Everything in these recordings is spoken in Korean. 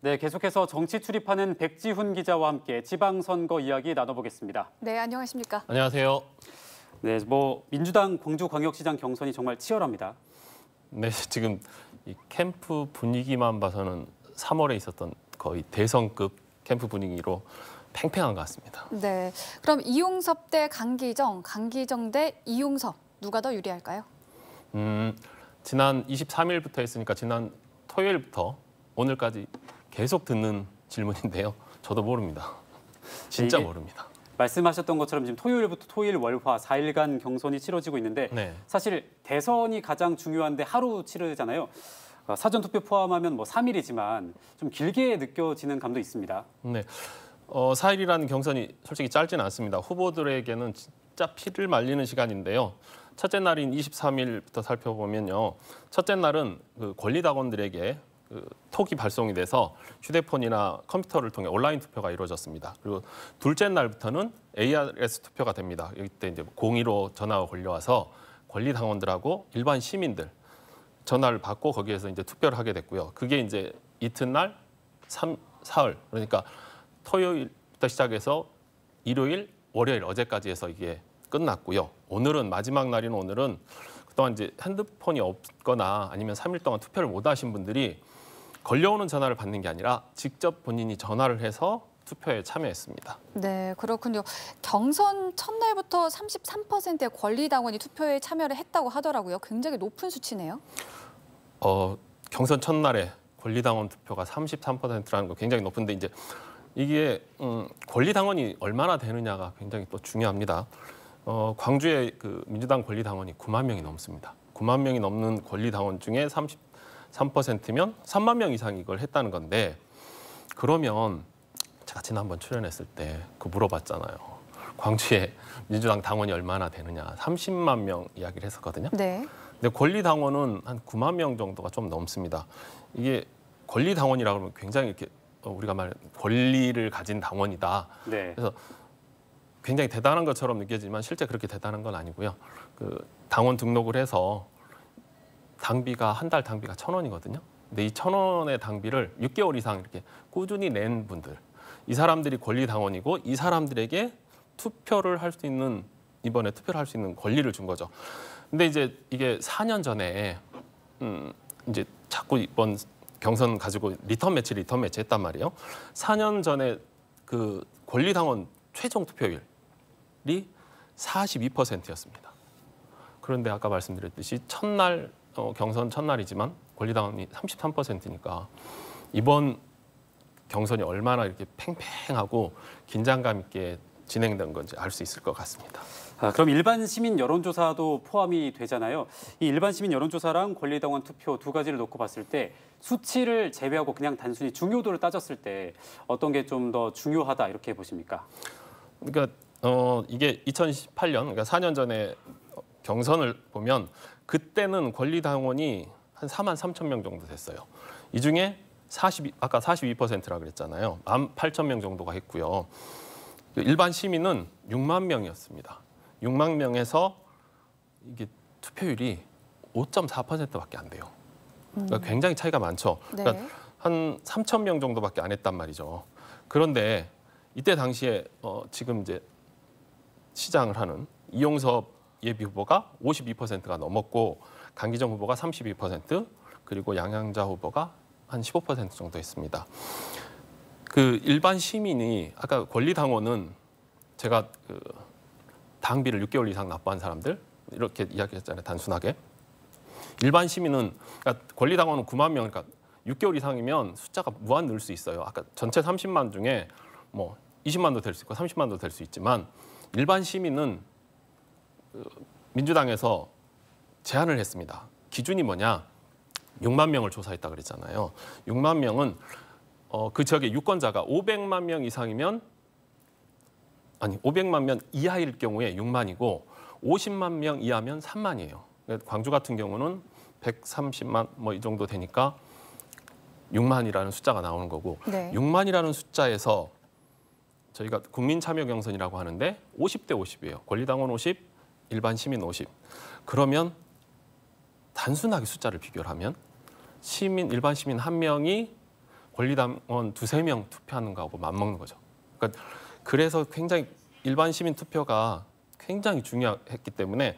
네, 계속해서 정치 출입하는 백지훈 기자와 함께 지방선거 이야기 나눠보겠습니다. 네, 안녕하십니까? 안녕하세요. 네, 민주당 광주광역시장 경선이 정말 치열합니다. 네, 지금 이 캠프 분위기만 봐서는 3월에 있었던 거의 대선급 캠프 분위기로 팽팽한 것 같습니다. 네, 그럼 이용섭 대 강기정, 강기정 대 이용섭 누가 더 유리할까요? 지난 23일부터 했으니까 지난 토요일부터 오늘까지 계속 듣는 질문인데요. 저도 모릅니다. 진짜 모릅니다. 말씀하셨던 것처럼 지금 토요일부터 토일, 월화 4일간 경선이 치러지고 있는데 네. 사실 대선이 가장 중요한데 하루 치르잖아요. 사전투표 포함하면 3일이지만 좀 길게 느껴지는 감도 있습니다. 네, 4일이라는 경선이 솔직히 짧지는 않습니다. 후보들에게는 진짜 피를 말리는 시간인데요. 첫째 날인 23일부터 살펴보면요. 첫째 날은 그 권리당원들에게 톡이 발송이 돼서 휴대폰이나 컴퓨터를 통해 온라인 투표가 이루어졌습니다. 그리고 둘째 날부터는 ARS 투표가 됩니다. 이때 이제 02로 전화가 걸려와서 권리당원들하고 일반 시민들 전화를 받고 거기에서 이제 투표를 하게 됐고요. 그게 이제 이튿날 3, 4일 그러니까 토요일부터 시작해서 일요일, 월요일 어제까지 해서 이게 끝났고요. 오늘은 마지막 날인 오늘은 그동안 이제 핸드폰이 없거나 아니면 3일 동안 투표를 못 하신 분들이 걸려오는 전화를 받는 게 아니라 직접 본인이 전화를 해서 투표에 참여했습니다. 네, 그렇군요. 경선 첫날부터 33%의 권리당원이 투표에 참여를 했다고 하더라고요. 굉장히 높은 수치네요. 경선 첫날에 권리당원 투표가 33%라는 거 굉장히 높은데 이제 이게 권리당원이 얼마나 되느냐가 굉장히 또 중요합니다. 광주의 그 민주당 권리당원이 9만 명이 넘습니다. 9만 명이 넘는 권리당원 중에 33%면 3만 명 이상이 이걸 했다는 건데 그러면 제가 지난번 출연했을 때 그 물어봤잖아요. 광주의 민주당 당원이 얼마나 되느냐 30만 명 이야기를 했었거든요. 네. 근데 권리당원은 한 9만 명 정도가 좀 넘습니다. 이게 권리당원이라고 하면 굉장히 이렇게 우리가 말하는 권리를 가진 당원이다. 네. 그래서 굉장히 대단한 것처럼 느껴지지만 실제 그렇게 대단한 건 아니고요. 그 당원 등록을 해서 당비가 한 달 당비가 1,000원이거든요. 근데 이 1,000원의 당비를 6개월 이상 이렇게 꾸준히 낸 분들, 이 사람들이 권리당원이고 이 사람들에게 투표를 할 수 있는 이번에 투표를 할 수 있는 권리를 준 거죠. 근데 이제 이게 4년 전에 이제 자꾸 이번 경선 가지고 리턴 매치 했단 말이에요. 4년 전에 그 권리당원 최종 투표율이 42%였습니다. 그런데 아까 말씀드렸듯이 첫날 경선 첫날이지만 권리당원이 33%니까 이번 경선이 얼마나 이렇게 팽팽하고 긴장감 있게 진행된 건지 알 수 있을 것 같습니다. 그럼 일반 시민 여론조사도 포함이 되잖아요. 이 일반 시민 여론조사랑 권리당원 투표 두 가지를 놓고 봤을 때 수치를 제외하고 그냥 단순히 중요도를 따졌을 때 어떤 게 좀 더 중요하다 이렇게 보십니까? 그러니까 이게 2018년 그러니까 4년 전에 경선을 보면 그때는 권리당원이 한 4만 3천 명 정도 됐어요. 이 중에 아까 42%라 그랬잖아요. 18,000명 정도가 했고요. 일반 시민은 6만 명이었습니다. 6만 명에서 이게 투표율이 5.4%밖에 안 돼요. 그러니까 굉장히 차이가 많죠. 네. 그러니까 한 3천 명 정도밖에 안 했단 말이죠. 그런데 이때 당시에 지금 이제 시장을 하는 이용섭 예비 후보가 52%가 넘었고 강기정 후보가 32% 그리고 양양자 후보가 한 15% 정도 했습니다. 그 일반 시민이 아까 권리당원은 제가 그 당비를 6개월 이상 납부한 사람들 이렇게 이야기했잖아요. 단순하게. 일반 시민은 그러니까 권리당원은 9만 명 그러니까 6개월 이상이면 숫자가 무한 늘 수 있어요. 아까 전체 30만 중에 뭐 20만도 될 수 있고 30만도 될 수 있지만 일반 시민은 민주당에서 제안을 했습니다. 기준이 뭐냐? 6만 명을 조사했다 그랬잖아요. 6만 명은 그 지역의 유권자가 500만 명 이상이면 아니 500만 명 이하일 경우에 6만이고 50만 명 이하면 3만이에요. 광주 같은 경우는 130만 뭐 이 정도 되니까 6만이라는 숫자가 나오는 거고 네. 6만이라는 숫자에서 저희가 국민참여경선이라고 하는데 50대 50이에요. 권리당원 50, 일반 시민 50. 그러면 단순하게 숫자를 비교를 하면 일반 시민 한 명이 권리당원 두세 명 투표하는 거하고 맞먹는 거죠. 그러니까 그래서 굉장히 일반 시민 투표가 굉장히 중요했기 때문에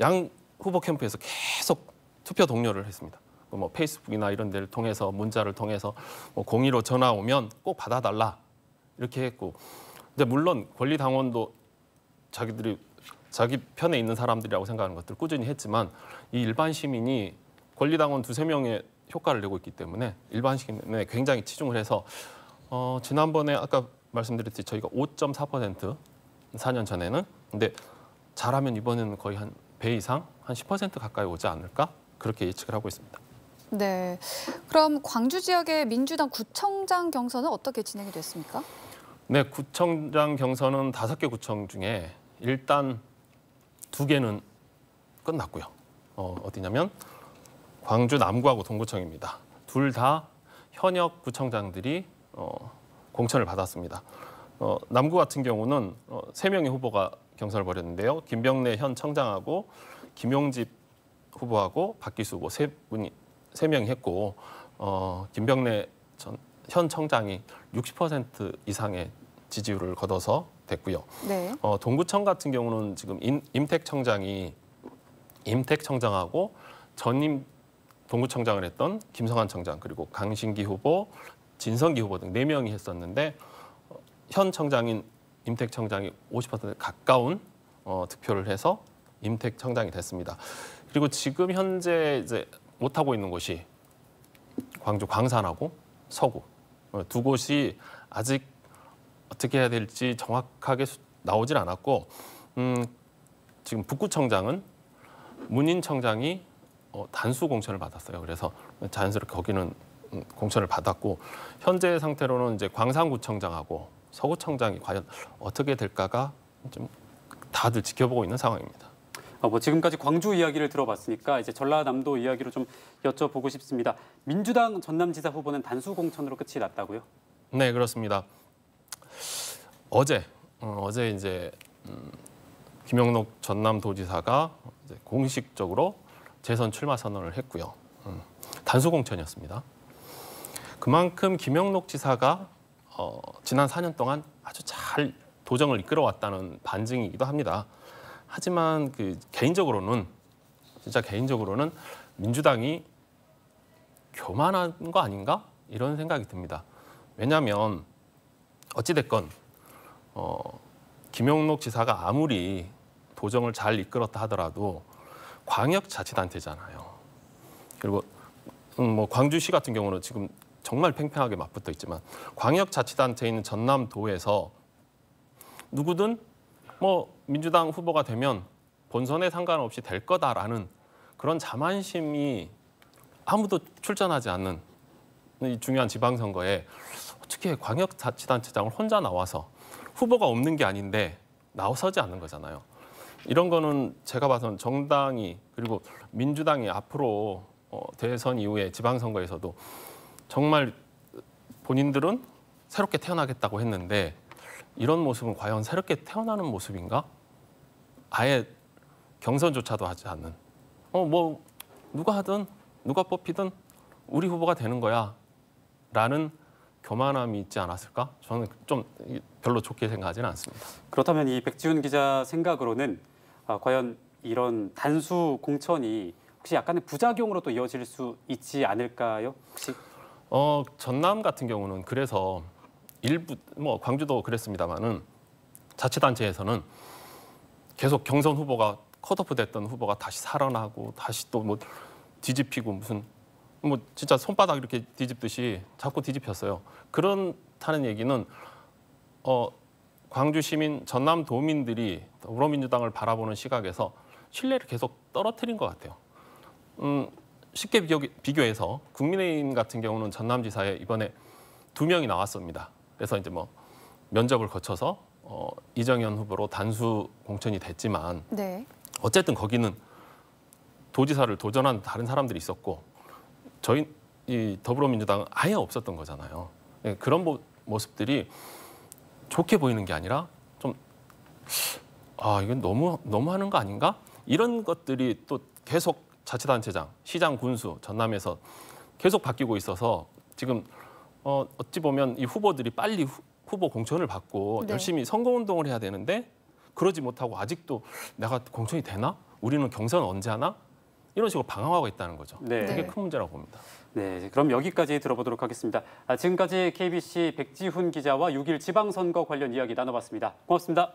양 후보 캠프에서 계속 투표 독려를 했습니다. 뭐 페이스북이나 이런 데를 통해서 문자를 통해서 뭐 02로 전화 오면 꼭 받아달라 이렇게 했고, 근데 물론 권리당원도 자기들이 자기 편에 있는 사람들이라고 생각하는 것들 꾸준히 했지만 이 일반 시민이 권리당원 두세 명의 효과를 내고 있기 때문에 일반 시민에 굉장히 치중을 해서 지난번에 아까 말씀드렸듯이 저희가 5.4% 4년 전에는, 근데 잘하면 이번에는 거의 한 배 이상 한 10% 가까이 오지 않을까 그렇게 예측을 하고 있습니다. 네. 그럼 광주 지역의 민주당 구청장 경선은 어떻게 진행이 됐습니까? 네, 구청장 경선은 5개 구청 중에 일단 2개는 끝났고요. 어디냐면 광주 남구하고 동구청입니다. 둘 다 현역 구청장들이 공천을 받았습니다. 남구 같은 경우는 3명의 후보가 경선을 벌였는데요. 김병래 현 청장하고 김용집 후보하고 박기수 후보 3명이 했고, 김병래 현 청장이 60% 이상의 지지율을 거둬서 됐고요. 네. 동구청 같은 경우는 지금 임택 청장하고 전임 동구청장을 했던 김성한 청장, 그리고 강신기 후보, 진성기 후보 등 4명이 했었는데 현 청장인 임택 청장이 50% 가까운 득표를 해서 임택 청장이 됐습니다. 그리고 지금 현재 이제 못하고 있는 곳이 광주 광산하고 서구 두 곳이 아직 어떻게 해야 될지 정확하게 나오질 않았고, 지금 북구청장은 문인 청장이 단수 공천을 받았어요. 그래서 자연스럽게 거기는 공천을 받았고, 현재 상태로는 이제 광산구청장하고 서구청장이 과연 어떻게 될까가 좀 다들 지켜보고 있는 상황입니다. 뭐 지금까지 광주 이야기를 들어봤으니까 이제 전라남도 이야기로 좀 여쭤보고 싶습니다. 민주당 전남지사 후보는 단수 공천으로 끝이 났다고요? 네, 그렇습니다. 어제 이제 김영록 전남도지사가 이제 공식적으로 재선 출마 선언을 했고요. 단수 공천이었습니다. 그만큼 김영록 지사가 지난 4년 동안 아주 잘 도정을 이끌어왔다는 반증이기도 합니다. 하지만 개인적으로는 민주당이 교만한 거 아닌가 이런 생각이 듭니다. 왜냐하면 어찌됐건 김영록 지사가 아무리 도정을 잘 이끌었다 하더라도 광역자치단체잖아요. 그리고 뭐 광주시 같은 경우는 지금 정말 팽팽하게 맞붙어 있지만 광역자치단체인 전남도에서 누구든 뭐 민주당 후보가 되면 본선에 상관없이 될 거다라는 그런 자만심이 아무도 출전하지 않는 이 중요한 지방선거에 어떻게 광역자치단체장을 혼자 나와서 후보가 없는 게 아닌데 나서지 않는 거잖아요. 이런 거는 제가 봐서는 정당이 그리고 민주당이 앞으로 대선 이후에 지방선거에서도 정말 본인들은 새롭게 태어나겠다고 했는데 이런 모습은 과연 새롭게 태어나는 모습인가? 아예 경선조차도 하지 않는. 뭐 누가 하든 누가 뽑히든 우리 후보가 되는 거야 라는 교만함이 있지 않았을까? 저는 좀 별로 좋게 생각하지는 않습니다. 그렇다면 이 백지훈 기자 생각으로는 과연 이런 단수 공천이 혹시 약간의 부작용으로 또 이어질 수 있지 않을까요? 혹시? 전남 같은 경우는 그래서 일부 뭐 광주도 그랬습니다만은 자치단체에서는 계속 경선 후보가 컷오프 됐던 후보가 다시 살아나고 다시 또 뭐 뒤집히고 무슨 뭐 진짜 손바닥 이렇게 뒤집듯이 자꾸 뒤집혔어요. 그렇다는 얘기는 광주 시민, 전남 도민들이 더불어민주당을 바라보는 시각에서 신뢰를 계속 떨어뜨린 것 같아요. 쉽게 비교해서 국민의힘 같은 경우는 전남지사에 이번에 2명이 나왔습니다. 그래서 이제 뭐 면접을 거쳐서 이정현 후보로 단수 공천이 됐지만 네. 어쨌든 거기는 도지사를 도전한 다른 사람들이 있었고 저희 이 더불어민주당은 아예 없었던 거잖아요. 그런 모습들이 좋게 보이는 게 아니라 좀 이건 너무 하는 거 아닌가? 이런 것들이 또 계속 자치단체장, 시장 군수, 전남에서 계속 바뀌고 있어서 지금 어찌 보면 이 후보들이 빨리 후보 공천을 받고 네. 열심히 선거운동을 해야 되는데 그러지 못하고 아직도 내가 공천이 되나? 우리는 경선 언제 하나? 이런 식으로 방황하고 있다는 거죠. 네. 그게 네. 큰 문제라고 봅니다. 네, 그럼 여기까지 들어보도록 하겠습니다. 지금까지 KBC 백지훈 기자와 6일 지방선거 관련 이야기 나눠봤습니다. 고맙습니다.